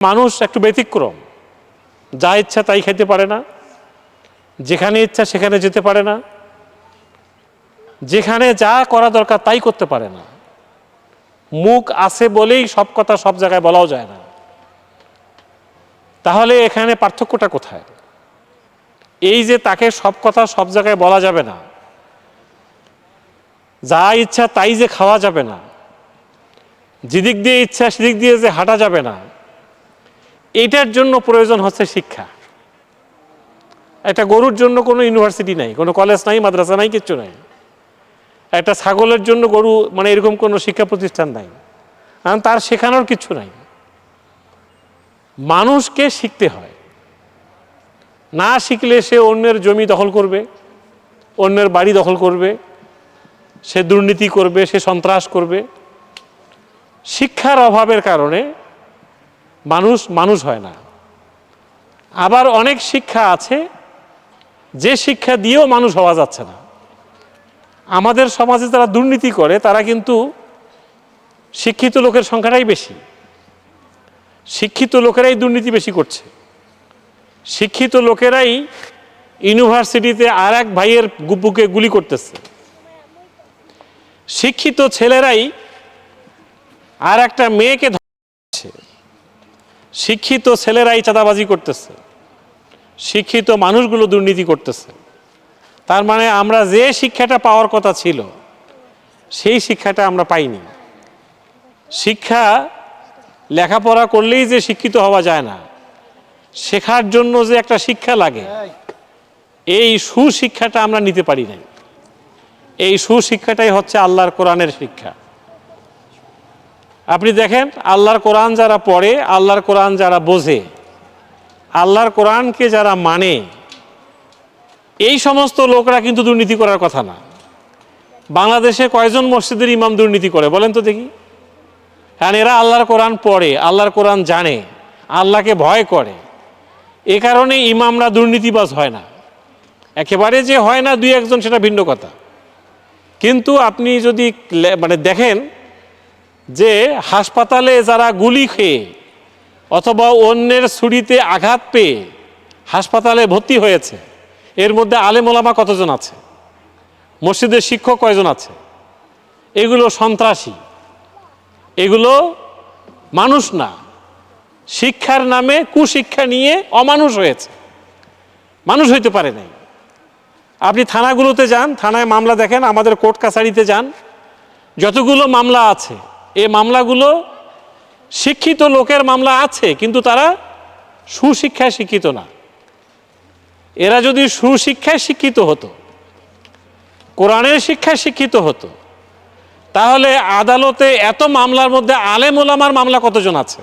মানুষ একটু ব্যতিক্রম, যা ইচ্ছা তাই খেতে পারে না, যেখানে ইচ্ছা সেখানে যেতে পারে না, যেখানে যা করা দরকার তাই করতে পারে না। মুখ আছে বলেই সব কথা সব জায়গায় বলাও যায় না। তাহলে এখানে পার্থক্যটা কোথায়? এই যে তাকে সব কথা সব জায়গায় বলা যাবে না, যা ইচ্ছা তাই যে খাওয়া যাবে না, যেদিক দিয়ে ইচ্ছা সেদিক দিয়ে যে হাঁটা যাবে না, এইটার জন্য প্রয়োজন হচ্ছে শিক্ষা। একটা গরুর জন্য কোনো ইউনিভার্সিটি নাই, কোনো কলেজ নাই, মাদ্রাসা নাই, কিচ্ছু নাই। একটা ছাগলের জন্য গরু মানে এরকম কোনো শিক্ষা প্রতিষ্ঠান নাই, কারণ তার শেখানোর কিছু নাই। মানুষকে শিখতে হয়, না শিখলে সে অন্যের জমি দখল করবে, অন্যের বাড়ি দখল করবে, সে দুর্নীতি করবে, সে সন্ত্রাস করবে। শিক্ষার অভাবের কারণে মানুষ হয় না। আবার অনেক শিক্ষা আছে যে শিক্ষা দিয়েও মানুষ হওয়া যাচ্ছে না। আমাদের সমাজে যারা দুর্নীতি করে তারা কিন্তু শিক্ষিত লোকের সংখ্যাটাই বেশি। শিক্ষিত লোকেরাই দুর্নীতি বেশি করছে। শিক্ষিত লোকেরাই ইউনিভার্সিটিতে আর এক ভাইয়ের বুকে গুলি করতেছে। শিক্ষিত ছেলেরাই আর একটা মেয়েকে ধরছে। শিক্ষিত ছেলেরাই চাঁদাবাজি করতেছে। শিক্ষিত মানুষগুলো দুর্নীতি করতেছে। তার মানে আমরা যে শিক্ষাটা পাওয়ার কথা ছিল সেই শিক্ষাটা আমরা পাইনি। শিক্ষা লেখাপড়া করলেই যে শিক্ষিত হওয়া যায় না, শেখার জন্য যে একটা শিক্ষা লাগে, এই সুশিক্ষাটা আমরা নিতে পারি নাই। এই সুশিক্ষাটাই হচ্ছে আল্লাহর কোরআনের শিক্ষা। আপনি দেখেন, আল্লাহর কোরআন যারা পড়ে, আল্লাহর কোরআন যারা বোঝে, আল্লাহর কোরআনকে যারা মানে, এই সমস্ত লোকরা কিন্তু দুর্নীতি করার কথা না। বাংলাদেশে কয়জন মসজিদের ইমাম দুর্নীতি করে বলেন তো দেখি? কারণ এরা আল্লাহর কোরআন পড়ে, আল্লাহর কোরআন জানে, আল্লাহকে ভয় করে। এ কারণে ইমামরা দুর্নীতিবাজ হয় না। একেবারে যে হয় না দুই একজন, সেটা ভিন্ন কথা। কিন্তু আপনি যদি মানে দেখেন যে হাসপাতালে যারা গুলি খেয়ে অথবা অন্যের ছুরিতে আঘাত পেয়ে হাসপাতালে ভর্তি হয়েছে, এর মধ্যে আলেম ওলামা কতজন আছে? মসজিদের শিক্ষক কয়জন আছে? এগুলো সন্ত্রাসী, এগুলো মানুষ না। শিক্ষার নামে কুশিক্ষা নিয়ে অমানুষ হয়েছে, মানুষ হইতে পারে নাই। আপনি থানাগুলোতে যান, থানায় মামলা দেখেন, আমাদের কোর্ট কাছারিতে যান, যতগুলো মামলা আছে এই মামলাগুলো শিক্ষিত লোকের মামলা আছে, কিন্তু তারা সুশিক্ষায় শিক্ষিত না। এরা যদি সুশিক্ষায় শিক্ষিত হতো, কোরআনের শিক্ষায় শিক্ষিত হতো, তাহলে আদালতে এত মামলার মধ্যে আলেম ওলামার মামলা কতজন আছে?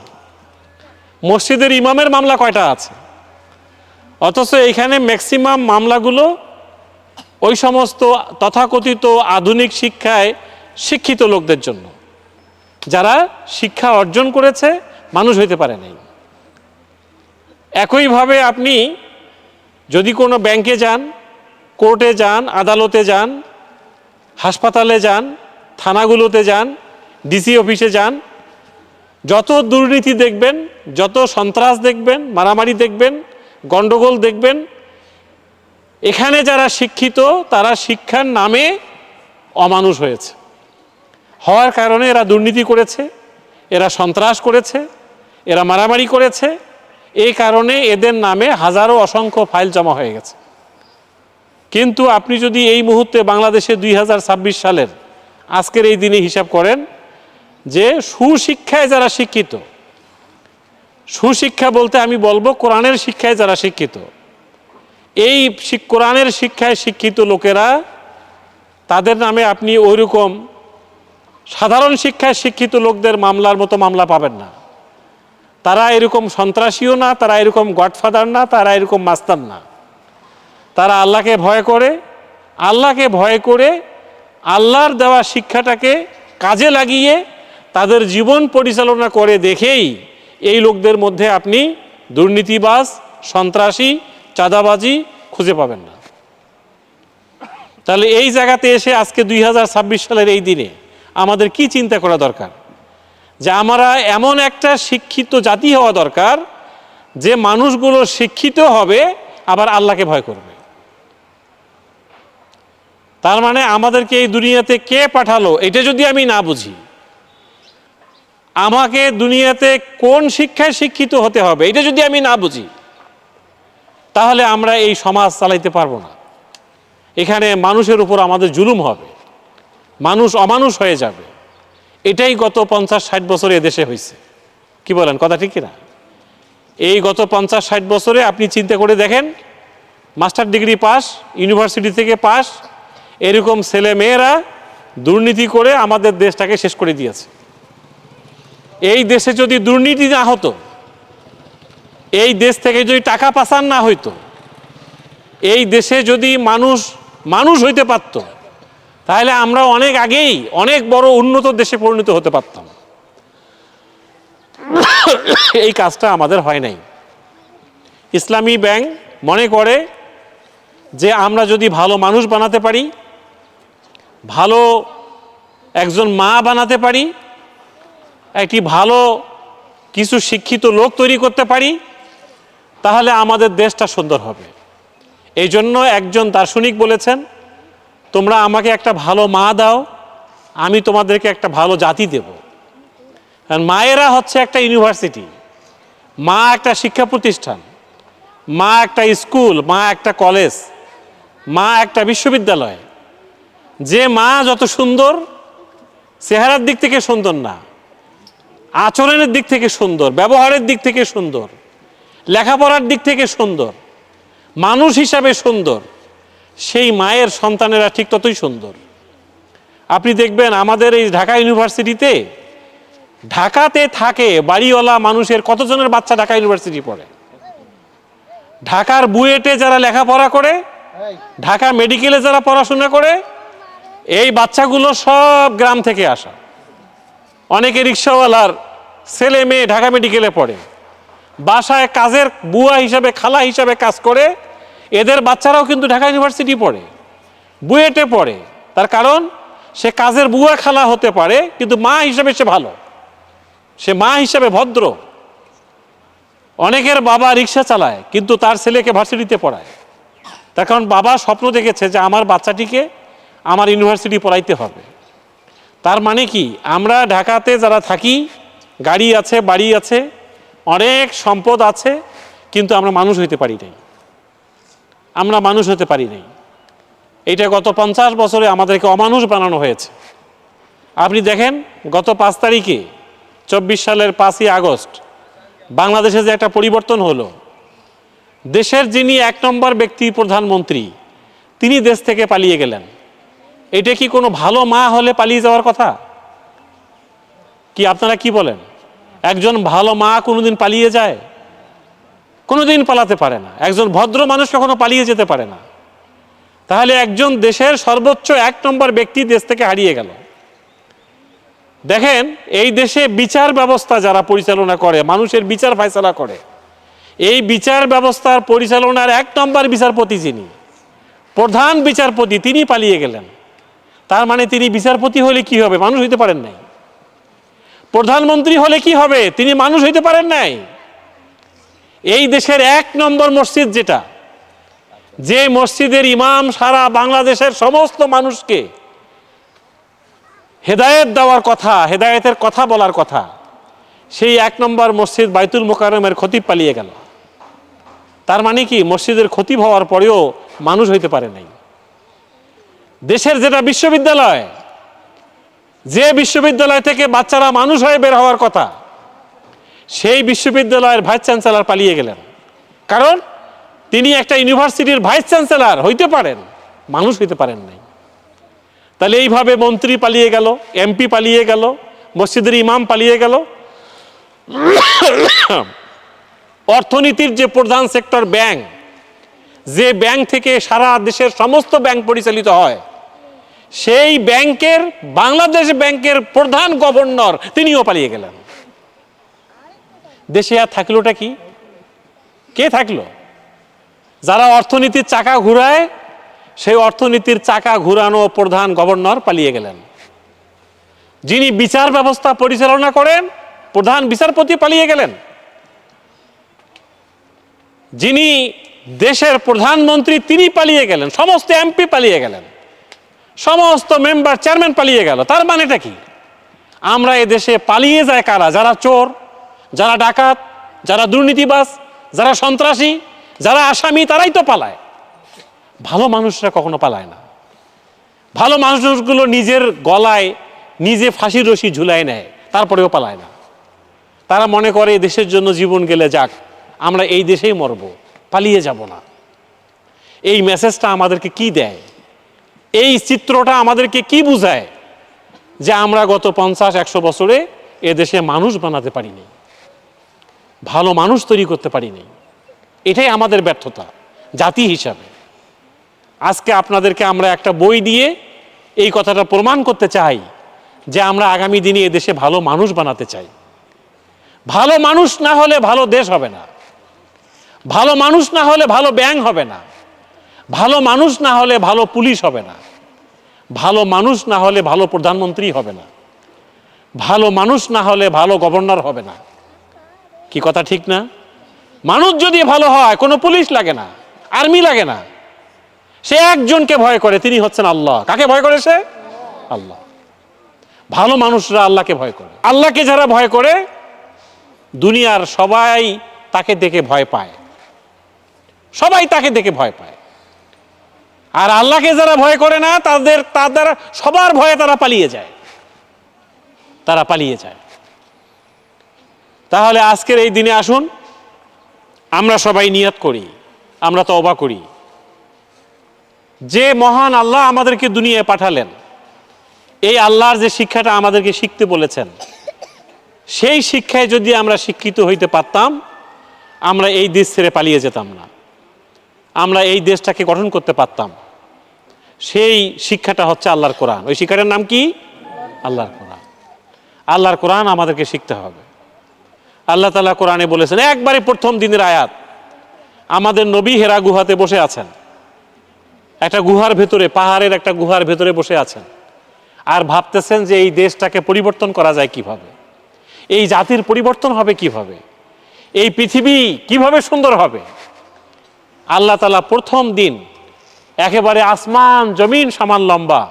মসজিদের ইমামের মামলা কয়টা আছে? অথচ এখানে ম্যাক্সিমাম মামলাগুলো ওই সমস্ত তথাকথিত আধুনিক শিক্ষায় শিক্ষিত লোকদের জন্য, যারা শিক্ষা অর্জন করেছে, মানুষ হইতে পারে নাই। একইভাবে আপনি যদি কোনো ব্যাংকে যান, কোর্টে যান, আদালতে যান, হাসপাতালে যান, থানাগুলোতে যান, ডিসি অফিসে যান, যত দুর্নীতি দেখবেন, যত সন্ত্রাস দেখবেন, মারামারি দেখবেন, গণ্ডগোল দেখবেন, এখানে যারা শিক্ষিত তারা শিক্ষার নামে অমানুষ হয়েছে। হওয়ার কারণে এরা দুর্নীতি করেছে, এরা সন্ত্রাস করেছে, এরা মারামারি করেছে। এই কারণে এদের নামে হাজারো অসংখ্য ফাইল জমা হয়ে গেছে। কিন্তু আপনি যদি এই মুহূর্তে বাংলাদেশে 2026 সালের আজকের এই দিনে হিসাব করেন যে সুশিক্ষায় যারা শিক্ষিত, সুশিক্ষা বলতে আমি বলবো কোরআনের শিক্ষায় যারা শিক্ষিত, এই কোরআনের শিক্ষায় শিক্ষিত লোকেরা, তাদের নামে আপনি ওইরকম সাধারণ শিক্ষায় শিক্ষিত লোকদের মামলার মতো মামলা পাবেন না। তারা এরকম সন্ত্রাসীও না, তারা এরকম গডফাদার না, তারা এরকম মাস্তান না। তারা আল্লাহকে ভয় করে, আল্লাহকে ভয় করে আল্লাহর দেওয়া শিক্ষাটাকে কাজে লাগিয়ে তাদের জীবন পরিচালনা করে দেখেই এই লোকদের মধ্যে আপনি দুর্নীতিবাজ, সন্ত্রাসী, চাঁদাবাজি খুঁজে পাবেন না। তাহলে এই জায়গাতে এসে আজকে 2026 সালের এই দিনে আমাদের কি চিন্তা করা দরকার? যে আমরা এমন একটা শিক্ষিত জাতি হওয়া দরকার যে মানুষগুলো শিক্ষিত হবে আবার আল্লাহকে ভয় করবে। তার মানে আমাদেরকে এই দুনিয়াতে কে পাঠালো এটা যদি আমি না বুঝি, আমাকে দুনিয়াতে কোন শিক্ষায় শিক্ষিত হতে হবে এটা যদি আমি না বুঝি, তাহলে আমরা এই সমাজ চালাইতে পারবো না। এখানে মানুষের উপর আমাদের জুলুম হবে, মানুষ অমানুষ হয়ে যাবে। এটাই গত 50-60 বছরে এদেশে হয়েছে। কি বলেন, কথা ঠিক কিনা? এই গত 50-60 বছরে আপনি চিন্তা করে দেখেন, মাস্টার ডিগ্রি পাস, ইউনিভার্সিটি থেকে পাস, এরকম ছেলে মেয়েরা দুর্নীতি করে আমাদের দেশটাকে শেষ করে দিয়েছে। এই দেশে যদি দুর্নীতি না হতো, এই দেশ থেকে যদি টাকা পাচার না হইতো, এই দেশে যদি মানুষ মানুষ হইতে পারত, তাহলে আমরা অনেক আগেই অনেক বড় উন্নত দেশে পরিণত হতে পারতাম। এই কাজটা আমাদের হয় নাই। ইসলামী ব্যাংক মনে করে যে আমরা যদি ভালো মানুষ বানাতে পারি, ভালো একজন মা বানাতে পারি, একটি ভালো কিছু শিক্ষিত লোক তৈরি করতে পারি, তাহলে আমাদের দেশটা সুন্দর হবে। এই জন্য একজন দার্শনিক বলেছেন, তোমরা আমাকে একটা ভালো মা দাও, আমি তোমাদেরকে একটা ভালো জাতি দেব। আর মায়েরা হচ্ছে একটা ইউনিভার্সিটি, মা একটা শিক্ষা প্রতিষ্ঠান, মা একটা স্কুল, মা একটা কলেজ, মা একটা বিশ্ববিদ্যালয়। যে মা যত সুন্দর, চেহারার দিক থেকে সুন্দর না, আচরণের দিক থেকে সুন্দর, ব্যবহারের দিক থেকে সুন্দর, লেখাপড়ার দিক থেকে সুন্দর, মানুষ হিসাবে সুন্দর, সেই মায়ের সন্তানেরা ঠিক ততই সুন্দর। আপনি দেখবেন আমাদের এই ঢাকা ইউনিভার্সিটিতে, ঢাকাতে থাকে বাড়িওয়ালা মানুষের কতজনের বাচ্চা ঢাকা ইউনিভার্সিটি পড়ে। ঢাকার বুয়েটে যারা লেখাপড়া করে, ঢাকা মেডিকেলে যারা পড়াশোনা করে, এই বাচ্চাগুলো সব গ্রাম থেকে আসা। অনেকে রিক্সাওয়ালার ছেলে মেয়ে ঢাকা মেডিকেলে পড়ে, বাসায় কাজের বুয়া হিসাবে, খালা হিসাবে কাজ করে। এদের বাচ্চারাও কিন্তু ঢাকা ইউনিভার্সিটি পড়ে, বুয়েটে পড়ে। তার কারণ সে কাজের বুয়া খালা হতে পারে, কিন্তু মা হিসাবে সে ভালো, সে মা হিসাবে ভদ্র। অনেকের বাবা রিক্সা চালায়, কিন্তু তার ছেলেকে ভার্সিটিতে পড়ায়। তার কারণ বাবা স্বপ্ন দেখেছে যে আমার বাচ্চাটিকে আমার ইউনিভার্সিটি পড়াইতে হবে। তার মানে কি, আমরা ঢাকাতে যারা থাকি, গাড়ি আছে, বাড়ি আছে, অনেক সম্পদ আছে, কিন্তু আমরা মানুষ হইতে পারি নাই। আমরা মানুষ হতে পারি নাই। এইটা গত 50 বছরে আমাদেরকে অমানুষ বানানো হয়েছে। আপনি দেখেন, গত 5 তারিখে 24 সালের 5ই আগস্ট বাংলাদেশে যে একটা পরিবর্তন হলো, দেশের যিনি 1 নম্বর ব্যক্তি প্রধানমন্ত্রী, তিনি দেশ থেকে পালিয়ে গেলেন। এটা কি কোনো ভালো মা হলে পালিয়ে যাওয়ার কথা? কি আপনারা কি বলেন? একজন ভালো মা কোনোদিন পালিয়ে যায়? কোনোদিন পালাতে পারে না। একজন ভদ্র মানুষ কখনো পালিয়ে যেতে পারে না। তাহলে একজন দেশের সর্বোচ্চ 1 নম্বর ব্যক্তি দেশ থেকে হারিয়ে গেল। দেখেন, এই দেশে বিচার ব্যবস্থা যারা পরিচালনা করে, মানুষের বিচার ফয়সালা করে, এই বিচার ব্যবস্থার পরিচালনার 1 নম্বর বিচারপতি যিনি, প্রধান বিচারপতি, তিনি পালিয়ে গেলেন। তার মানে তিনি বিচারপতি হলে কি হবে? মানুষ হইতে পারেন নাই। প্রধানমন্ত্রী হলে কি হবে? তিনি মানুষ হইতে পারেন নাই। এই দেশের 1 নম্বর মসজিদ যেটা, যে মসজিদের ইমাম সারা বাংলাদেশের সমস্ত মানুষকে হেদায়েত দেওয়ার কথা, হেদায়েতের কথা বলার কথা, সেই 1 নম্বর মসজিদ বাইতুল মোকাররমের খতিব পালিয়ে গেল। তার মানে কি, মসজিদের খতিব হওয়ার পরেও মানুষ হইতে পারে নাই। দেশের যেটা বিশ্ববিদ্যালয়, যে বিশ্ববিদ্যালয় থেকে বাচ্চারা মানুষ হয়ে বের হওয়ার কথা, সেই বিশ্ববিদ্যালয়ের ভাইস চ্যান্সেলর পালিয়ে গেলেন। কারণ তিনি একটা ইউনিভার্সিটির ভাইস চ্যান্সেলর হইতে পারেন, মানুষ হইতে পারেন নাই। তাহলে এইভাবে মন্ত্রী পালিয়ে গেল, এমপি পালিয়ে গেল, মসজিদের ইমাম পালিয়ে গেল। অর্থনীতির যে প্রধান সেক্টর ব্যাংক, যে ব্যাংক থেকে সারা দেশের সমস্ত ব্যাংক পরিচালিত হয়, সেই ব্যাংকের, বাংলাদেশ ব্যাংকের প্রধান গভর্নর তিনিও পালিয়ে গেলেন। দেশে আর থাকলোটা কি? কে থাকলো? যারা অর্থনীতির চাকা ঘুরায়, সেই অর্থনীতির চাকা ঘুরানো প্রধান গভর্নর পালিয়ে গেলেন। যিনি বিচার ব্যবস্থা পরিচালনা করেন, প্রধান বিচারপতি পালিয়ে গেলেন। যিনি দেশের প্রধানমন্ত্রী তিনি পালিয়ে গেলেন, সমস্ত এমপি পালিয়ে গেলেন, সমস্ত মেম্বার চেয়ারম্যান পালিয়ে গেল। তার মানেটা কি? আমরা এ দেশে পালিয়ে যায় কারা? যারা চোর, যারা ডাকাত, যারা দুর্নীতিবাজ, যারা সন্ত্রাসী, যারা আসামি, তারাই তো পালায়। ভালো মানুষরা কখনো পালায় না। ভালো মানুষগুলো নিজের গলায় নিজে ফাঁসির রশি ঝুলায় নেয়, তারপরেও পালায় না। তারা মনে করে এই দেশের জন্য জীবন গেলে যাক, আমরা এই দেশেই মরব, পালিয়ে যাব না। এই মেসেজটা আমাদেরকে কি দেয়? এই চিত্রটা আমাদেরকে কি বুঝায়? যে আমরা গত 50-100 বছরে এ দেশে মানুষ বানাতে পারিনি, ভালো মানুষ তৈরি করতে পারিনি। এটাই আমাদের ব্যর্থতা জাতি হিসাবে। আজকে আপনাদেরকে আমরা একটা বই দিয়ে এই কথাটা প্রমাণ করতে চাই যে আমরা আগামী দিনে এ দেশে ভালো মানুষ বানাতে চাই। ভালো মানুষ না হলে ভালো দেশ হবে না, ভালো মানুষ না হলে ভালো ব্যাংক হবে না, ভালো মানুষ না হলে ভালো পুলিশ হবে না, ভালো মানুষ না হলে ভালো প্রধানমন্ত্রী হবে না, ভালো মানুষ না হলে ভালো গভর্নর হবে না। কি কথা ঠিক না? মানুষ যদি ভালো হয় কোনো পুলিশ লাগে না, আর্মি লাগে না। সে একজনকে ভয় করে, তিনি হচ্ছেন আল্লাহ। কাকে ভয় করে সে? আল্লাহ। ভালো মানুষরা আল্লাহকে ভয় করে। আল্লাহকে যারা ভয় করে দুনিয়ার সবাই তাকে দেখে ভয় পায়, সবাই তাকে দেখে ভয় পায়। আর আল্লাহকে যারা ভয় করে না তাদের সবার ভয়ে তারা পালিয়ে যায়, তারা পালিয়ে যায়। তাহলে আজকের এই দিনে আসুন আমরা সবাই নিয়ত করি, আমরা তওবা করি যে মহান আল্লাহ আমাদেরকে দুনিয়ায় পাঠালেন, এই আল্লাহর যে শিক্ষাটা আমাদেরকে শিখতে বলেছেন, সেই শিক্ষায় যদি আমরা শিক্ষিত হইতে পারতাম, আমরা এই দেশ ছেড়ে পালিয়ে যেতাম না, আমরা এই দেশটাকে গঠন করতে পারতাম। সেই শিক্ষাটা হচ্ছে আল্লাহর কোরআন। ওই শিক্ষাটার নাম কি? আল্লাহর কোরআন। আল্লাহর কোরআন আমাদেরকে শিখতে হবে। আল্লাহ তাআলা কোরআনে বলেছেন, একবারে প্রথম দিনের আয়াত, আমাদের নবী হেরা গুহাতে বসে আছেন, একটা গুহার ভেতরে, পাহাড়ের একটা গুহার ভেতরে বসে আছেন, আর ভাবতেছেন যে এই দেশটাকে পরিবর্তন করা যায় কিভাবে, এই জাতির পরিবর্তন হবে কিভাবে, এই পৃথিবী কিভাবে সুন্দর হবে। আল্লাহ তাআলা প্রথম দিন একেবারে আসমান জমিন সমান লম্বা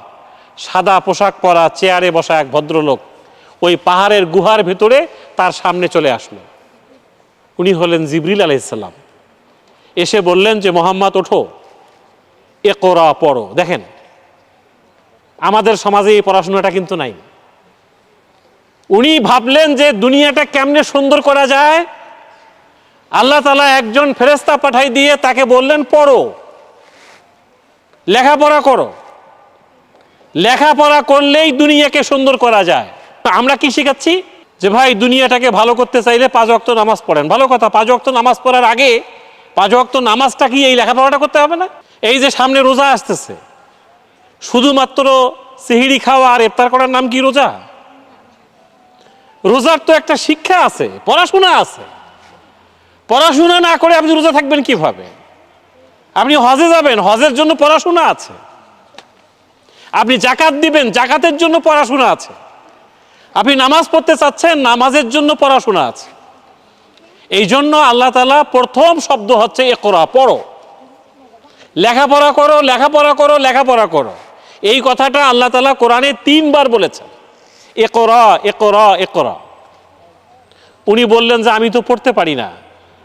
সাদা পোশাক পরা চেয়ারে বসা এক ভদ্রলোক ওই পাহাড়ের গুহার ভেতরে তার সামনে চলে আসলো। উনি হলেন জিবরিল আলাইহিস সালাম। এসে বললেন যে মুহাম্মদ ওঠো, ইকরা পড়ো। দেখেন আমাদের সমাজে এই পড়াশোনাটা কিন্তু নাই। উনি ভাবলেন যে দুনিয়াটা কেমনে সুন্দর করা যায়, আল্লাহ তাআলা একজন ফেরেশতা পাঠাই দিয়ে তাকে বললেন পড়ো, লেখাপড়া করো, লেখাপড়া করলেই দুনিয়াকে সুন্দর করা যায়। আমরা কি শিখাচ্ছি? যে ভাই দুনিয়াটাকে ভালো করতে চাইলে 5 ওয়াক্ত নামাজ পড়েন। ভালো কথা, 5 ওয়াক্ত নামাজ পড়ার আগে 5 ওয়াক্ত নামাজটা কি এই লেখাপড়াটা করতে হবে না? এই যে সামনে রোজা আসতেছে, শুধুমাত্র সেহরি খাওয়া আর ইফতার করার নাম কি রোজা? রোজার তো একটা শিক্ষা আছে, পড়াশোনা আছে। পড়াশোনা না করে আপনি রোজা থাকবেন কিভাবে? আপনি হজে যাবেন, হজের জন্য পড়াশোনা আছে। আপনি জাকাত দিবেন, জাকাতের জন্য পড়াশোনা আছে। আপনি নামাজ পড়তে চাচ্ছেন, নামাজের জন্য পড়াশোনা আছে। এই জন্য আল্লাহ তাআলা প্রথম শব্দ হচ্ছে ইকরা, পড়ো, লেখাপড়া করো, লেখাপড়া করো, লেখাপড়া করো। এই কথাটা আল্লাহ তাআলা কোরআনে 3 বার বলেছেন, ইকরা ইকরা ইকরা। উনি বললেন যে আমি তো পড়তে পারি না।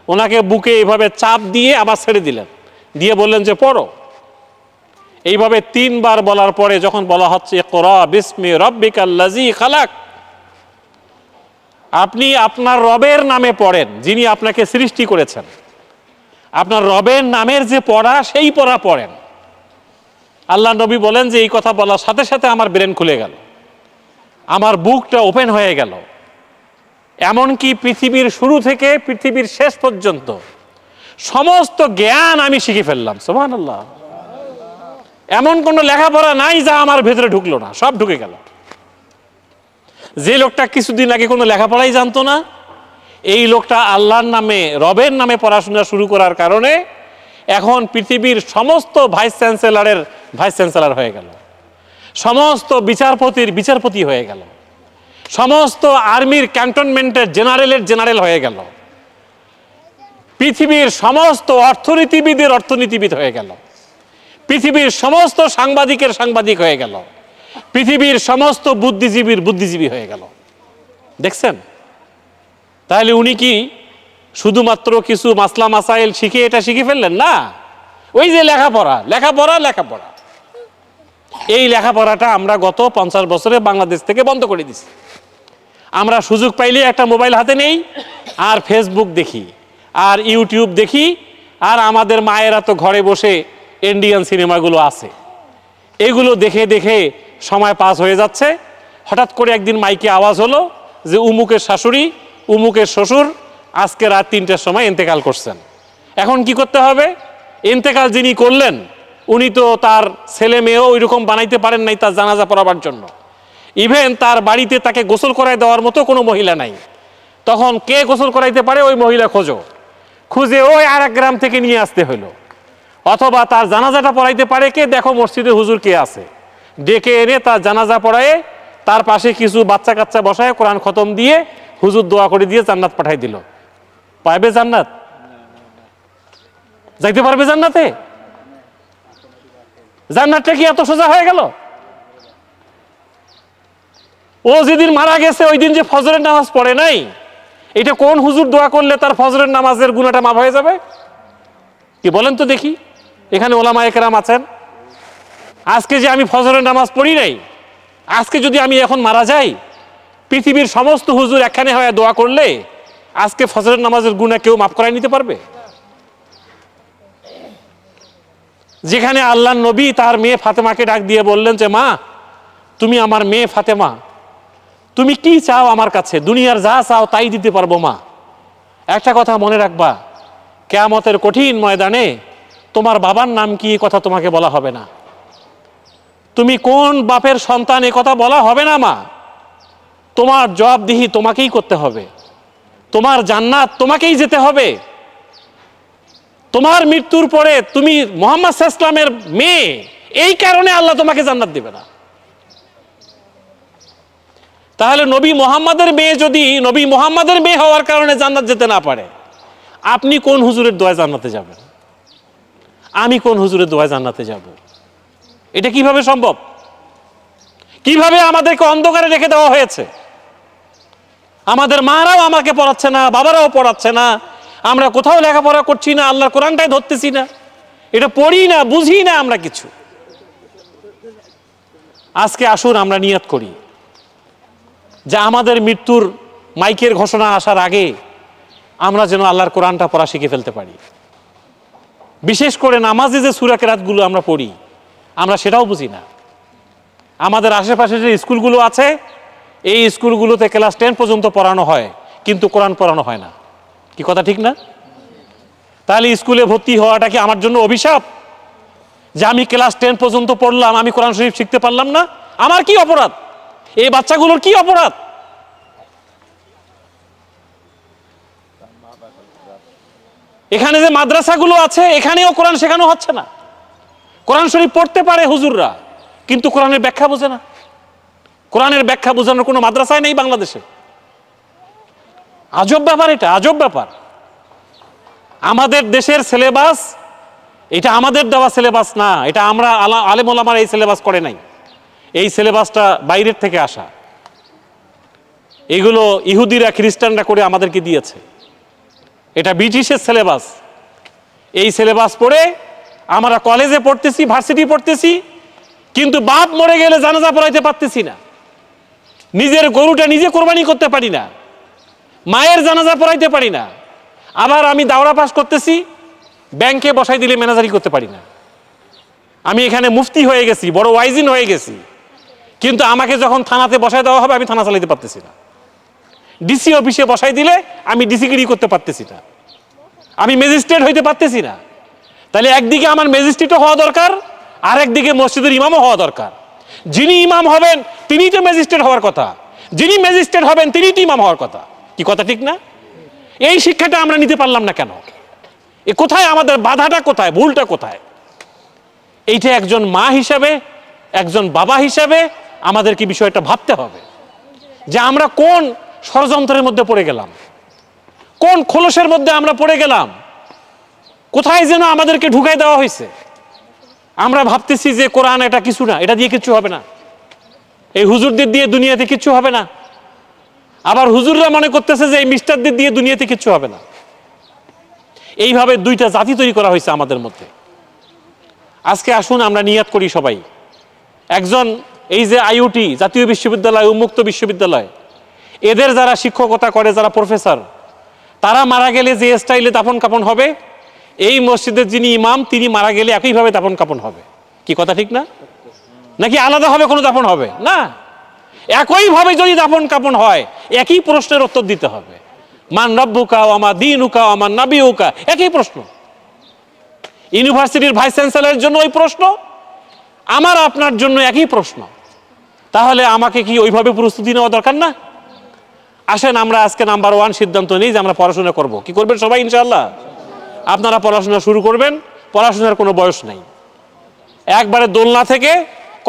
ওনাকে বুকে এইভাবে চাপ দিয়ে আবার ছেড়ে দিলেন, দিয়ে বললেন যে পড়ো। এইভাবে 3 বার বলার পরে যখন বলা হচ্ছে ইকরা বিসমি রাব্বিকাল্লাযী খালাক, আপনি আপনার রবের নামে পড়েন, যিনি আপনাকে সৃষ্টি করেছেন। আপনার রবের নামের যে পড়া, সেই পড়া পড়েন। আল্লাহ নবী বলেন যে এই কথা বলার সাথে সাথে আমার ব্রেন খুলে গেল, আমার বুকটা ওপেন হয়ে গেল। এমনকি পৃথিবীর শুরু থেকে পৃথিবীর শেষ পর্যন্ত সমস্ত জ্ঞান আমি শিখে ফেললাম। সুবহানাল্লাহ। এমন কোনো লেখাপড়া নাই যা আমার ভেতরে ঢুকলো না, সব ঢুকে গেল। যে লোকটা কিছুদিন আগে কোনো লেখাপড়াই জানতো না, এই লোকটা আল্লাহর নামে, রবের নামে পড়াশোনা শুরু করার কারণে এখন পৃথিবীর সমস্ত ভাইস চ্যান্সেলরের ভাইস চ্যান্সেলর হয়ে গেল, সমস্ত বিচারপতির বিচারপতি হয়ে গেল। সমস্ত আর্মির ক্যান্টনমেন্টের জেনারেলের জেনারেল হয়ে গেল, পৃথিবীর সমস্ত অর্থনীতিবিদের অর্থনীতিবিদ হয়ে গেল, পৃথিবীর সমস্ত সাংবাদিকের সাংবাদিক হয়ে গেল, পৃথিবীর সমস্ত বুদ্ধিজীবীর বুদ্ধিজীবী হয়ে গেল। দেখছেন? তাহলে উনি কি শুধুমাত্র কিছু মাসলা মাসাইল শিখে এটা শিখে ফেললেন? না, ওই যে লেখাপড়া লেখাপড়া লেখাপড়া, এই লেখাপড়াটা আমরা গত 50 বছরে বাংলাদেশ থেকে বন্ধ করে দিছি। আমরা সুযোগ পাইলে একটা মোবাইল হাতে নেই আর ফেসবুক দেখি আর ইউটিউব দেখি, আর আমাদের মায়েরা তো ঘরে বসে ইন্ডিয়ান সিনেমাগুলো আছে, এগুলো দেখে দেখে সময় পাস হয়ে যাচ্ছে। হঠাৎ করে একদিন মাইকে আওয়াজ হলো যে উমুকের শাশুড়ি উমুকের শ্বশুর আজকে রাত 3টার সময় ইন্তেকাল করছেন। এখন কি করতে হবে? ইন্তেকাল যিনি করলেন উনি তো তার ছেলে মেয়েও ওই রকম বানাইতে পারেন নাই তার জানাজা পড়াবার জন্য। ইভেন তার বাড়িতে তাকে গোসল করাই দেওয়ার মতো কোনো মহিলা নাই। তখন কে গোসল করাইতে পারে? ওই মহিলা খুঁজে ওই আর এক গ্রাম থেকে নিয়ে আসতে হলো। অথবা তার জানাজাটা পড়াইতে পারে কে? দেখো মসজিদে হুজুর কে আছে, ডেকে এনে তার জানাজা পড়ায় তার পাশে কিছু বাচ্চা কাচ্চা বসায় কোরআন খতম দিয়ে হুজুর দোয়া করে দিয়ে জান্নাত পাঠাই দিল। পাইবে জান্নাত? যাইতে পারবে জান্নাতে? জান্নাতটা কি এত সোজা হয়ে গেল? ও যেদিন মারা গেছে ওই দিন যে ফজরের নামাজ পড়ে নাই, এটা কোন হুজুর দোয়া করলে তার ফজরের নামাজের গুনাহটা মাফ হয়ে যাবে? কি বলেন তো দেখি? এখানে ওলামায়ে কেরাম আছেন। আজকে যে আমি ফজরের নামাজ পড়ি নাই, আজকে যদি আমি এখন মারা যাই, পৃথিবীর সমস্ত হুজুর একখানে হয়ে দোয়া করলে আজকে ফজরের নামাজের গুনাহ কেউ মাফ করাই নিতে পারবে? যেখানে আল্লাহর নবী তার মেয়ে ফাতেমাকে ডাক দিয়ে বললেন যে মা, তুমি আমার মেয়ে ফাতেমা, তুমি কি চাও আমার কাছে? দুনিয়ার যা চাও তাই দিতে পারবো মা। একটা কথা মনে রাখবা, কিয়ামতের কঠিন ময়দানে তোমার বাবার নাম কি এই কথা তোমাকে বলা হবে না। তুমি কোন বাপের সন্তান এ কথা বলা হবে না মা। তোমার জবাবদিহি তোমাকেই করতে হবে, তোমার জান্নাত তোমাকেই যেতে হবে। তোমার মৃত্যুর পরে তুমি মুহাম্মদ সাল্লাল্লাহু আলাইহি ওয়াসাল্লামের মেয়ে, এই কারণে আল্লাহ তোমাকে জান্নাত দিবে না। তাহলে নবী মুহাম্মাদের মেয়ে যদি নবী মুহাম্মাদের মেয়ে হওয়ার কারণে জান্নাত যেতে না পারে, আপনি কোন হুজুরের দোয়ায় জান্নাতে যাবেন? আমি কোন হুজুরের দোয়ায় জান্নাতে যাব? এটা কিভাবে সম্ভব? কিভাবে আমাদেরকে অন্ধকারে রেখে দেওয়া হয়েছে? আমাদের মারাও আমাকে পড়াচ্ছে না, বাবারাও পড়াচ্ছে না, আমরা কোথাও লেখাপড়া করছি না, আল্লাহর কোরআনটাই ধরতেছি না, এটা পড়ি না, বুঝি না আমরা কিছু। আজকে আসুন আমরা নিয়ত করি যে আমাদের মৃত্যুর মাইকের ঘোষণা আসার আগে আমরা যেন আল্লাহর কোরআনটা পড়া শিখে ফেলতে পারি। বিশেষ করে নামাজে যে সূরা কেরাতগুলো আমরা পড়ি, আমরা সেটাও বুঝি না। আমাদের আশেপাশে যে স্কুলগুলো আছে, এই স্কুলগুলোতে ক্লাস 10 পর্যন্ত পড়ানো হয়, কিন্তু কোরআন পড়ানো হয় না। কি কথা ঠিক না? তাহলে স্কুলে ভর্তি হওয়াটা কি আমার জন্য অভিশাপ? যে আমি ক্লাস 10 পর্যন্ত পড়লাম, আমি কোরআন শরীফ শিখতে পারলাম না? আমার কি অপরাধ? এই বাচ্চাগুলোর কি অপরাধ? এখানে যে মাদ্রাসাগুলো আছে, এখানেও কোরআন শেখানো হচ্ছে না। কোরআন শরীফ পড়তে পারে হুজুররা, কিন্তু কোরআনের ব্যাখ্যা বোঝে না। কোরআনের ব্যাখ্যা বোঝানোর কোনো মাদ্রাসায় নেই বাংলাদেশে। আজব ব্যাপার, এটা আজব ব্যাপার। আমাদের দেশের সিলেবাস, এটা আমাদের দেওয়া সিলেবাস না, এটা আমরা আলেম ওলামারা এই সিলেবাস করে নাই। এই সিলেবাসটা বাইরের থেকে আসা। এগুলো ইহুদিরা খ্রিস্টানরা করে আমাদেরকে দিয়েছে। এটা ব্রিটিশের সিলেবাস। এই সিলেবাস পড়ে আমরা কলেজে পড়তেছি, ভার্সিটি পড়তেছি, কিন্তু বাপ মরে গেলে জানাজা পড়াইতে পারতেছি না, নিজের গরুটা নিজে কোরবানি করতে পারি না, মায়ের জানাজা পড়াইতে পারি না। আবার আমি দাওরা পাস করতেছি, ব্যাংকে বসাই দিলে ম্যানেজারি করতে পারি না। আমি এখানে মুফতি হয়ে গেছি, বড় ওয়াইজিন হয়ে গেছি, কিন্তু আমাকে যখন থানাতে বসাই দেওয়া হবে আমি থানা চালাইতে পারতেছি না। ডিসি অফিসে বসাই দিলে আমি ডিসিগিরি করতে পারতেছি না, আমি ম্যাজিস্ট্রেট হইতে পারতেছি না। তাহলে একদিকে আমার ম্যাজিস্ট্রেটও হওয়া দরকার, আর একদিকে মসজিদের ইমামও হওয়া দরকার। যিনি ইমাম হবেন তিনিই তো ম্যাজিস্ট্রেট হওয়ার কথা, যিনি ম্যাজিস্ট্রেট হবেন তিনিই তো ইমাম হওয়ার কথা। কি কথা ঠিক না? এই শিক্ষাটা আমরা নিতে পারলাম না কেন? এ কোথায় আমাদের বাধাটা, কোথায় ভুলটা কোথায়? এইটা একজন মা হিসাবে, একজন বাবা হিসাবে আমাদেরকে বিষয়টা ভাবতে হবে। যে আমরা কোন ষড়যন্ত্রের মধ্যে পড়ে গেলাম, কোন খোলসের মধ্যে আমরা পড়ে গেলাম, কোথায় যেন আমাদেরকে ঢুকাই দেওয়া হয়েছে। আমরা ভাবতেছি যে কোরআন এটা কিছু না, এটা দিয়ে কিচ্ছু হবে না, এই হুজুরদের দিয়ে দুনিয়াতে কিচ্ছু হবে না। আবার হুজুররা মনে করতেছে যে এই মিস্টারদের দিয়ে দুনিয়াতে কিচ্ছু হবে না। এইভাবে দুইটা জাতি তৈরি করা হয়েছে আমাদের মধ্যে। আজকে আসুন আমরা নিয়াত করি সবাই, একজন এই যে আইওটি জাতীয় বিশ্ববিদ্যালয়, উন্মুক্ত বিশ্ববিদ্যালয়, এদের যারা শিক্ষকতা করে, যারা প্রফেসর, তারা মারা গেলে যে স্টাইলে দাফন কাফন হবে, এই মসজিদের যিনি ইমাম তিনি মারা গেলে একইভাবে দাফন কাফন হবে। কি কথা ঠিক না? নাকি আলাদা হবে কোনো দাফন হবে না? একইভাবে যদি দাফন কাফন হয়, একই প্রশ্নের উত্তর দিতে হবে। মান রব্বুকা ওয়া মা দীনুকা ওয়া মান নাবিয়ুকা, একই প্রশ্ন। ইউনিভার্সিটির ভাইস চ্যান্সেলরের জন্য ওই প্রশ্ন, আমার আপনার জন্য একই প্রশ্ন। তাহলে আমাকে কি ওইভাবে প্রস্তুতি নেওয়া দরকার না? আসেন আমরা আজকে নাম্বার 1 সিদ্ধান্ত নিই যে আমরা পড়াশোনা করব। কি করবেন সবাই ইনশাআল্লাহ? আপনারা পড়াশোনা শুরু করবেন। পড়াশোনার কোনো বয়স নেই, একবারে দোলনা থেকে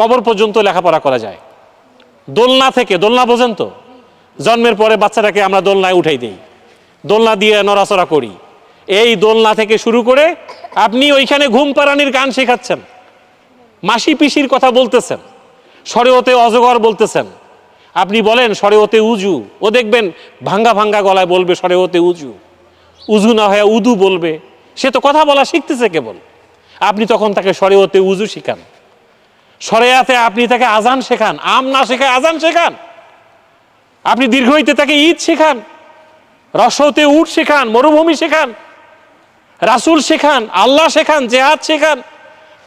কবর পর্যন্ত লেখাপড়া করা যায়। দোলনা থেকে, দোলনা বোঝেন তো? জন্মের পরে বাচ্চাটাকে আমরা দোলনায় উঠাই দিই, দোলনা দিয়ে নড়াচড়া করি। এই দোলনা থেকে শুরু করে আপনি ওইখানে ঘুম পাড়ানির গান শেখাচ্ছেন, মাসি পিসির কথা বলতেছেন, শরীয়তে অজগর বলতেছেন। আপনি বলেন শরীয়তে উজু, ও দেখবেন ভাঙ্গা ভাঙ্গা গলায় বলবে শরীয়তে উজু, উজু না হয়ে উদু বলবে। সে তো কথা বলা শিখতেছে কেবল। আপনি তখন তাকে শরীয়তে উজু শিখান, শরিয়াতে আপনি তাকে আজান শেখান, আম না শেখায় আজান শেখান। আপনি দীর্ঘইতে তাকে ঈদ শেখান, রসতে উট শেখান, মরুভূমি শেখান, রাসূল শেখান, আল্লাহ শেখান, জেহাদ শেখান,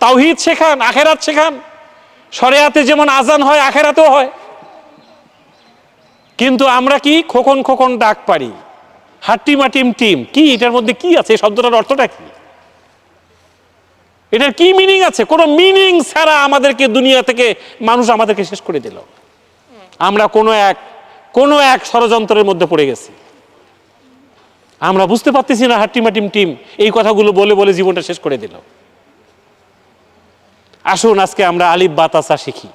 তাওহীদ শেখান, আখেরাত শেখান। শরিয়াতে যেমন আজান হয় আখেরাতেও হয়। কিন্তু আমরা কি খোকন খোকন ডাক পারি, হাট্টিমা টিম টিম। কি এটার মধ্যে কি আছে? এই শব্দটার অর্থটা কি? এটার কি মিনিং আছে? কোনো মিনিং ছাড়া আমাদেরকে দুনিয়া থেকে মানুষ আমাদেরকে শেষ করে দিল। আমরা কোনো এক ষড়যন্ত্রের মধ্যে পড়ে গেছি। আমরা বুঝতে পারতেছি না হাট্টিমা টিম টিম এই কথাগুলো বলে বলে জীবনটা শেষ করে দিল। আসুন আজকে আমরা আলিফ বা তা সা শিখি,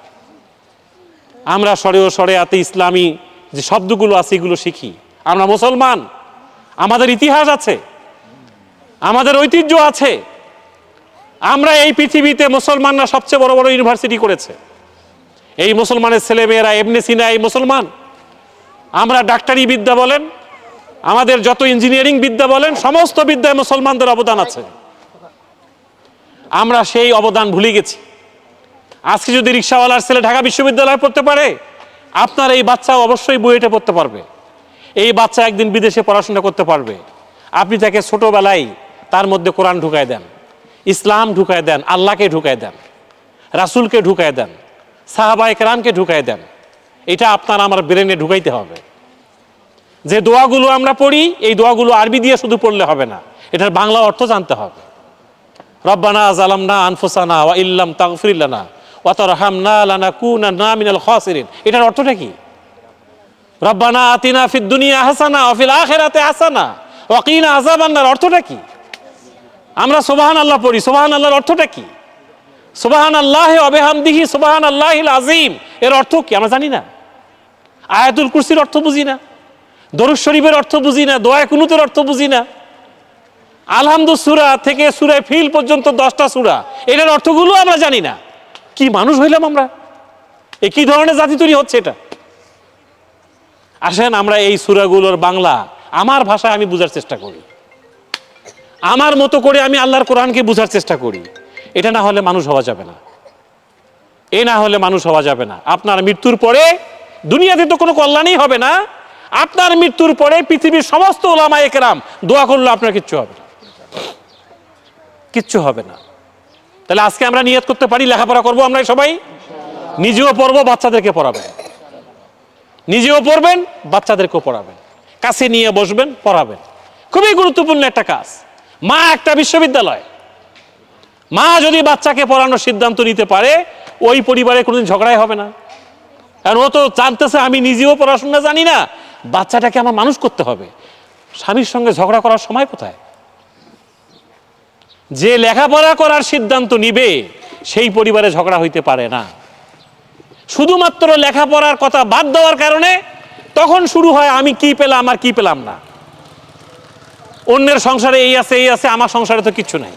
আমরা শরিয়াতে ইসলামী যে শব্দগুলো আছে এগুলো শিখি। আমরা মুসলমান, আমাদের ইতিহাস আছে, আমাদের ঐতিহ্য আছে। আমরা এই পৃথিবীতে মুসলমানরা সবচেয়ে বড় বড় ইউনিভার্সিটি করেছে। এই মুসলমানের ছেলেমেয়েরা ইবনে সিনা এই মুসলমান। আমরা ডাক্তারি বিদ্যা বলেন, আমাদের যত ইঞ্জিনিয়ারিং বিদ্যা বলেন, সমস্ত বিদ্যায় মুসলমানদের অবদান আছে। আমরা সেই অবদান ভুলে গেছি। আজকে যদি রিক্সাওয়ালার ছেলে ঢাকা বিশ্ববিদ্যালয়ে পড়তে পারে, আপনার এই বাচ্চা অবশ্যই বুয়েটে পড়তে পারবে। এই বাচ্চা একদিন বিদেশে পড়াশোনা করতে পারবে। আপনি তাকে ছোটবেলায় তার মধ্যে কোরআন ঢুকায় দেন, ইসলাম ঢুকায় দেন, আল্লাহকে ঢুকায় দেন, রাসূলকে ঢুকায় দেন, সাহাবায়ে কেরামকে ঢুকায় দেন। এটা আপনার আমার ব্রেনে ঢুকাইতে হবে। যে দোয়াগুলো আমরা পড়ি, এই দোয়াগুলো আরবি দিয়ে শুধু পড়লে হবে না, এটার বাংলা অর্থ জানতে হবে। রব্বানা যালামনা আনফুসানা ওয়া ইল্লাম তাগফির লানা ওয়া তারহামনা লানাকুনান্না মিনাল খাসিরিন। এটার অর্থটা কি? রব্বানা আতিনা ফিদ দুনিয়া হাসানা ওয়া ফিল আখিরাতি হাসানা ওয়া কিনা আযাবান্নার অর্থটা কি? আমরা সুবহানাল্লাহ পড়ি, সুবহানাল্লাহর অর্থটা কি? সুবহানাল্লাহি ওয়া বিহামদিহি সুবহানাল্লাহিল আযীম এর অর্থ কি আমরা জানি না। আয়াতুল কুরসির অর্থ বুঝি না, দরুদ শরীফের অর্থ বুঝি না, দোয়া কুনুতের অর্থ বুঝি না। আলহামদু সূরা থেকে সূরা ফিল পর্যন্ত 10টা সূরা, এটার অর্থগুলো আমরা জানি না। কি মানুষ হইলাম আমরা? এ কি ধরনের জাতি তৈরি হচ্ছে এটা? আসেন আমরা এই সূরাগুলোর বাংলা আমার ভাষায় আমি বুঝার চেষ্টা করি, আমার মতো করে আমি আল্লাহর কোরআনকে বুঝার চেষ্টা করি। এটা না হলে মানুষ হওয়া যাবে না, এ না হলে মানুষ হওয়া যাবে না। আপনার মৃত্যুর পরে দুনিয়াতে তো কোনো কল্যাণই হবে না। আপনার মৃত্যুর পরে পৃথিবীর সমস্ত উলামায়ে কেরাম দোয়া করলে আপনার কিচ্ছু হবে না, কিচ্ছু হবে না। তাহলে আজকে আমরা নিয়ত করতে পারি লেখাপড়া করবো আমরা সবাই, নিজেও পড়বো, বাচ্চাদেরকে পড়াবেন, নিজেও পড়বেন, বাচ্চাদেরকেও পড়াবেন, কাছে নিয়ে বসবেন, পড়াবেন। খুবই গুরুত্বপূর্ণ একটা কাজ। মা একটা বিশ্ববিদ্যালয়, মা যদি বাচ্চাকে পড়ানোর সিদ্ধান্ত নিতে পারে, ওই পরিবারে কোনোদিন ঝগড়াই হবে না। কারণ ও তো জানতেছে আমি নিজেও পড়াশোনা জানি না, বাচ্চাটাকে আমার মানুষ করতে হবে। স্বামীর সঙ্গে ঝগড়া করার সময় কোথায়? যে লেখাপড়া করার সিদ্ধান্ত নিবে সেই পরিবারে ঝগড়া হইতে পারে না। শুধুমাত্র লেখাপড়ার কথা বাদ দেওয়ার কারণে তখন শুরু হয় আমি কি পেলাম আর কি পেলাম না, অন্যের সংসারে এই আছে এই আছে, আমার সংসারে তো কিচ্ছু নাই।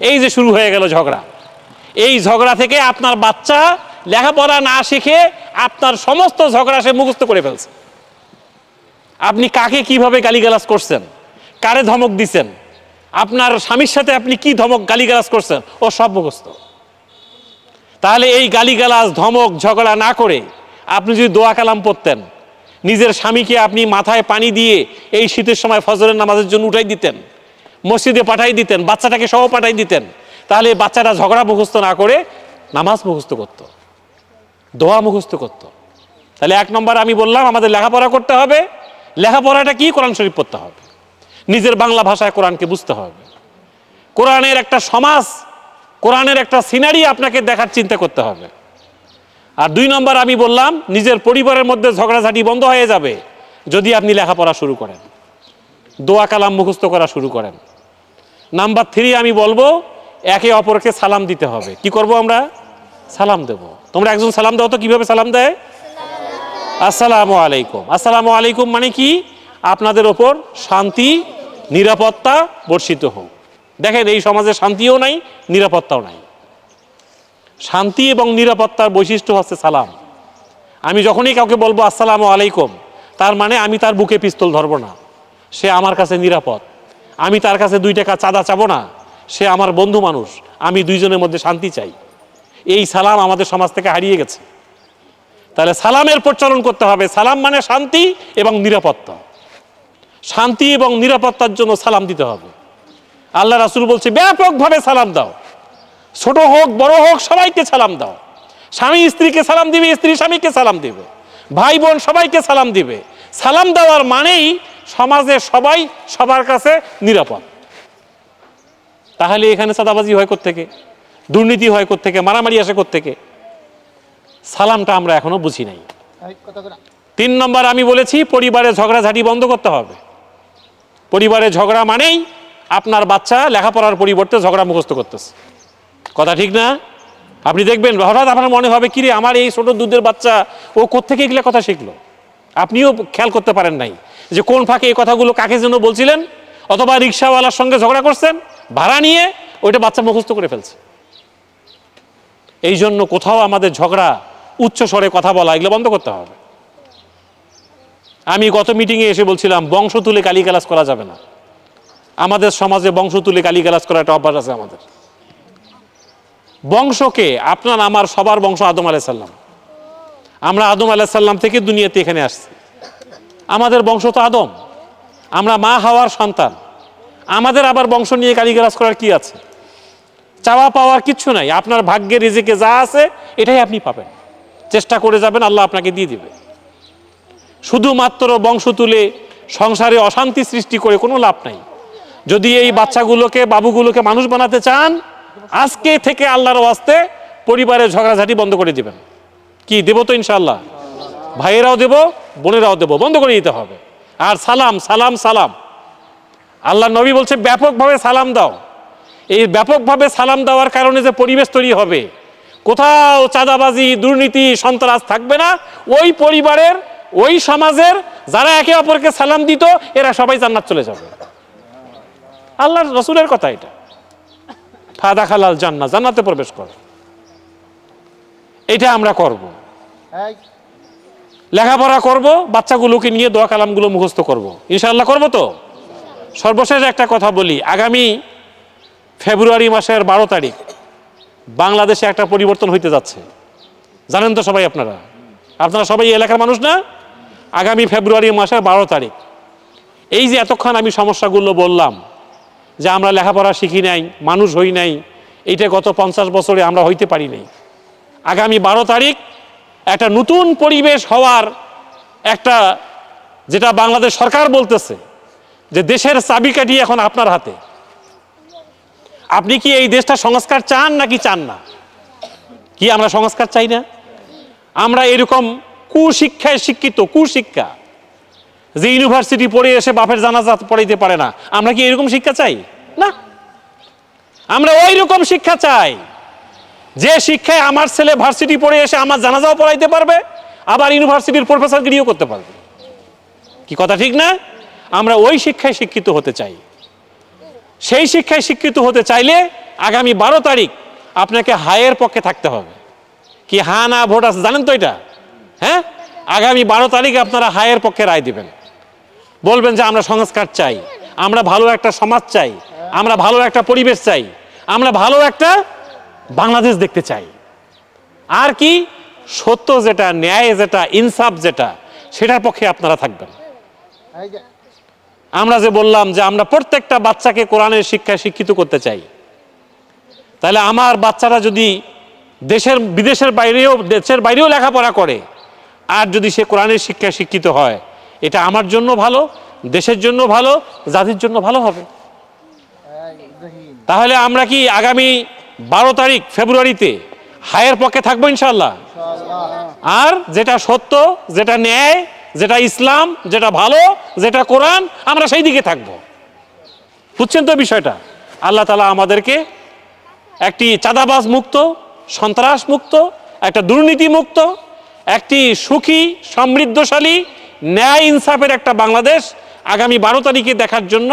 এই যে শুরু হয়ে গেল ঝগড়া। এই ঝগড়া থেকে আপনার বাচ্চা লেখাপড়া না শিখে আপনার সমস্ত ঝগড়া সে মুখস্থ করে ফেলছে। আপনি কাকে কিভাবে গালিগালাজ করছেন, কারে ধমক দিচ্ছেন, আপনার স্বামীর সাথে আপনি কি ধমক গালিগালাজ করছেন, ও সব মুখস্থ। তাহলে এই গালিগালাজ ধমক ঝগড়া না করে আপনি যদি দোয়া কালাম পড়তেন, নিজের স্বামীকে আপনি মাথায় পানি দিয়ে এই শীতের সময় ফজরের নামাজের জন্য উঠাই দিতেন, মসজিদে পাঠাই দিতেন, বাচ্চাটাকে সহ পাঠাই দিতেন, তাহলে বাচ্চাটা ঝগড়া মুখস্থ না করে নামাজ মুখস্থ করত, দোয়া মুখস্থ করত। তাহলে 1 নম্বর আমি বললাম আমাদের লেখাপড়া করতে হবে। লেখাপড়াটা কি? কোরআন শরীফ পড়তে হবে, নিজের বাংলা ভাষায় কোরআনকে বুঝতে হবে, কোরআনের একটা সমাজ, কোরআনের একটা সিনারি আপনাকে দেখার চিন্তা করতে হবে। আর 2 নম্বর আমি বললাম নিজের পরিবারের মধ্যে ঝগড়াঝাটি বন্ধ হয়ে যাবে যদি আপনি লেখাপড়া শুরু করেন, দোয়া কালাম মুখস্থ করা শুরু করেন। নাম্বার 3 আমি বলবো একে অপরকে সালাম দিতে হবে। কি করব আমরা? সালাম দেব। তোমরা একজন সালাম দাও তো, কিভাবে সালাম দেয়? আসসালামু আলাইকুম। আসসালামু আলাইকুম মানে কি? আপনাদের ওপর শান্তি নিরাপত্তা বর্ষিত হোক। দেখেন এই সমাজে শান্তিও নাই, নিরাপত্তাও নাই। শান্তি এবং নিরাপত্তার বৈশিষ্ট্য হচ্ছে সালাম। আমি যখনই কাউকে বলবো আসসালামু আলাইকুম, তার মানে আমি তার বুকে পিস্তল ধরবো না, সে আমার কাছে নিরাপদ। আমি তার কাছে 2 টাকা চাঁদা চাবো না, সে আমার বন্ধু মানুষ, আমি দুইজনের মধ্যে শান্তি চাই। এই সালাম আমাদের সমাজ থেকে হারিয়ে গেছে। তাহলে সালামের প্রচলন করতে হবে। সালাম মানে শান্তি এবং নিরাপত্তা। শান্তি এবং নিরাপত্তার জন্য সালাম দিতে হবে। আল্লাহ রাসূল বলছে ব্যাপকভাবে সালাম দাও, ছোট হোক বড় হোক সবাইকে সালাম দাও। স্বামী স্ত্রীকে সালাম দিবে, স্ত্রী স্বামীকে সালাম দিবে, ভাই বোন সবাইকে সালাম দিবে। সালাম দেওয়ার মানেই সমাজে সবাই সবার কাছে নিরাপদ। তাহলে এখানে চাঁদাবাজি হয় কোত্থেকে, দুর্নীতি হয় কোত্থেকে, মারামারি আসে কোত্থেকে? সালামটা আমরা এখনো বুঝি নাই। 3 নম্বর আমি বলেছি পরিবারে ঝগড়াঝাটি বন্ধ করতে হবে। পরিবারে ঝগড়া মানেই আপনার বাচ্চা লেখাপড়ার পরিবর্তে ঝগড়া মুখস্থ করতেছে। কথা ঠিক না? আপনি দেখবেন হঠাৎ আপনার মনে হবে কিরে আমার এই ছোট দুধের বাচ্চা ও কোত্থেকে এগুলো কথা শিখলো। আপনিও খেয়াল করতে পারেন নাই যে কোন ফাঁকে এই কথাগুলো কাকে যেন বলছিলেন, অথবা রিক্সাওয়ালার সঙ্গে ঝগড়া করছেন ভাড়া নিয়ে, ওইটা বাচ্চা মুখস্থ করে ফেলছে। এই জন্য কোথাও আমাদের ঝগড়া, উচ্চ স্বরে কথা বলা, এগুলো বন্ধ করতে হবে। আমি গত মিটিংয়ে এসে বলছিলাম বংশ তুলে গালিগালাজ করা যাবে না। আমাদের সমাজে বংশ তুলে গালিগালাজ করা একটা অভ্যাস আছে আমাদের। বংশকে, আপনার আমার সবার বংশ আদম আলাইহিস সালাম। আমরা আদম আলাইহিস সালাম থেকে দুনিয়াতে এখানে আসছি। আমাদের বংশ তো আদম, আমরা মা হাওয়ার সন্তান। আমাদের আবার বংশ নিয়ে গালিগালাজ করার কি আছে? চাওয়া পাওয়ার কিচ্ছু নাই। আপনার ভাগ্যে রিজিকে যা আছে এটাই আপনি পাবেন, চেষ্টা করে যাবেন, আল্লাহ আপনাকে দিয়ে দিবে। শুধুমাত্র বংশ তুলে সংসারে অশান্তি সৃষ্টি করে কোনো লাভ নাই। যদি এই বাচ্চাগুলোকে, বাবুগুলোকে মানুষ বানাতে চান, আজকে থেকে আল্লাহর ওয়াস্তে পরিবারের ঝগড়াঝাটি বন্ধ করে দিবেন। কি দেব তো ইনশাআল্লাহ, ভাইয়েরাও দেব, বোনেরাও দেব, বন্ধ করে দিতে হবে। আর সালাম সালাম সালাম, আল্লাহ নবী বলছে ব্যাপকভাবে সালাম দাও। এই ব্যাপকভাবে সালাম দেওয়ার কারণে যে পরিবেশ তৈরি হবে, কোথাও চাঁদাবাজি দুর্নীতি সন্ত্রাস থাকবে না। ওই পরিবারের, ওই সমাজের যারা একে অপরকে সালাম দিত এরা সবাই জান্নাত চলে যাবে। আল্লাহর রাসূলের কথা এটা। ফাদা খালাল জান্নাত, জান্নাতে প্রবেশ করে। এটা আমরা করব, লেখাপড়া করব, বাচ্চাগুলোকে নিয়ে দোয়া কালামগুলো মুখস্থ করব, ইনশাআল্লাহ করব তো। সর্বশেষ একটা কথা বলি, আগামী ফেব্রুয়ারি মাসের 12 তারিখ বাংলাদেশে একটা পরিবর্তন হইতে যাচ্ছে, জানেন তো সবাই? আপনারা সবাই এই এলাকার মানুষ না? আগামী ফেব্রুয়ারি মাসের 12 তারিখ, এই যে এতক্ষণ আমি সমস্যাগুলো বললাম যে আমরা লেখাপড়া শিখি নাই, মানুষ হই নাই, এইটা গত 50 বছরে আমরা হইতে পারি নাই। আগামী 12 তারিখ একটা নতুন পরিবেশ হওয়ার একটা, যেটা বাংলাদেশ সরকার বলতেছে যে দেশের চাবিকাঠি এখন আপনার হাতে। আপনি কি এই দেশটা সংস্কার চান নাকি চান না? কি আমরা সংস্কার চাই না? আমরা এরকম কুশিক্ষায় শিক্ষিত, কুশিক্ষা, যে ইউনিভার্সিটি পড়ে এসে বাপের জানাজা পড়াইতে পারে না, আমরা কি এরকম শিক্ষা চাই? না, আমরা ওই রকম শিক্ষা চাই যে শিক্ষায় আমার ছেলে ভার্সিটি পড়ে এসে আমার জানাজাও পড়াইতে পারবে, আবার ইউনিভার্সিটির প্রফেসরগিরিও করতে পারবে। কি কথা ঠিক না? আমরা ওই শিক্ষায় শিক্ষিত হতে চাই। সেই শিক্ষায় শিক্ষিত হতে চাইলে আগামী 12 তারিখ আপনাকে হায়ের পক্ষে থাকতে হবে। কি হা না ভোট আছে জানেন তো এটা? হ্যাঁ, আগামী 12 তারিখে আপনারা হায়ের পক্ষে রায় দিবেন। বলবেন যে আমরা সংস্কার চাই, আমরা ভালো একটা সমাজ চাই, আমরা ভালো একটা পরিবেশ চাই, আমরা ভালো একটা বাংলাদেশ দেখতে চাই। আর কি সত্য যেটা, ন্যায় যেটা, ইনসাফ যেটা, সেটার পক্ষে আপনারা থাকবেন। আমরা যে বললাম যে আমরা প্রত্যেকটা বাচ্চাকে কোরআনের শিক্ষায় শিক্ষিত করতে চাই, তাহলে আমার বাচ্চারা যদি দেশের বাইরেও লেখাপড়া করে, আর যদি সে কোরআনের শিক্ষায় শিক্ষিত হয়, এটা আমার জন্য ভালো, দেশের জন্য ভালো, জাতির জন্য ভালো হবে। তাহলে আমরা কি আগামী 12 তারিখ ফেব্রুয়ারিতে হায়ের পক্ষে থাকবো ইনশাল্লাহ? আর যেটা সত্য, যেটা ন্যায়, যেটা ইসলাম, যেটা ভালো, যেটা কোরআন, আমরা সেই দিকে থাকবো। বুঝছেন তো বিষয়টা? আল্লাহ তাআলা আমাদেরকে একটি চাঁদাবাজ মুক্ত, সন্ত্রাস মুক্ত, একটা দুর্নীতি মুক্ত, একটি সুখী, সমৃদ্ধশালী, ন্যায় ইনসাফের একটা বাংলাদেশ আগামী 12 তারিখে দেখার জন্য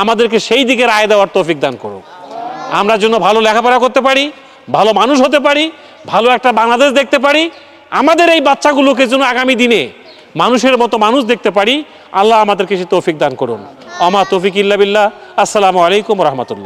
আমাদেরকে সেই দিকে রায় দেওয়ার তৌফিক দান করুক। আমরা যেন ভালো লেখাপড়া করতে পারি, ভালো মানুষ হতে পারি, ভালো একটা বাংলাদেশ দেখতে পারি, আমাদের এই বাচ্চাগুলোকে যেন আগামী দিনে মানুষের মতো মানুষ দেখতে পারি। আল্লাহ আমাদেরকে সে তৌফিক দান করুন। আমা তৌফিক ইল্লা বিল্লাহ। আসসালামু আলাইকুম রহমতুল্লাহ।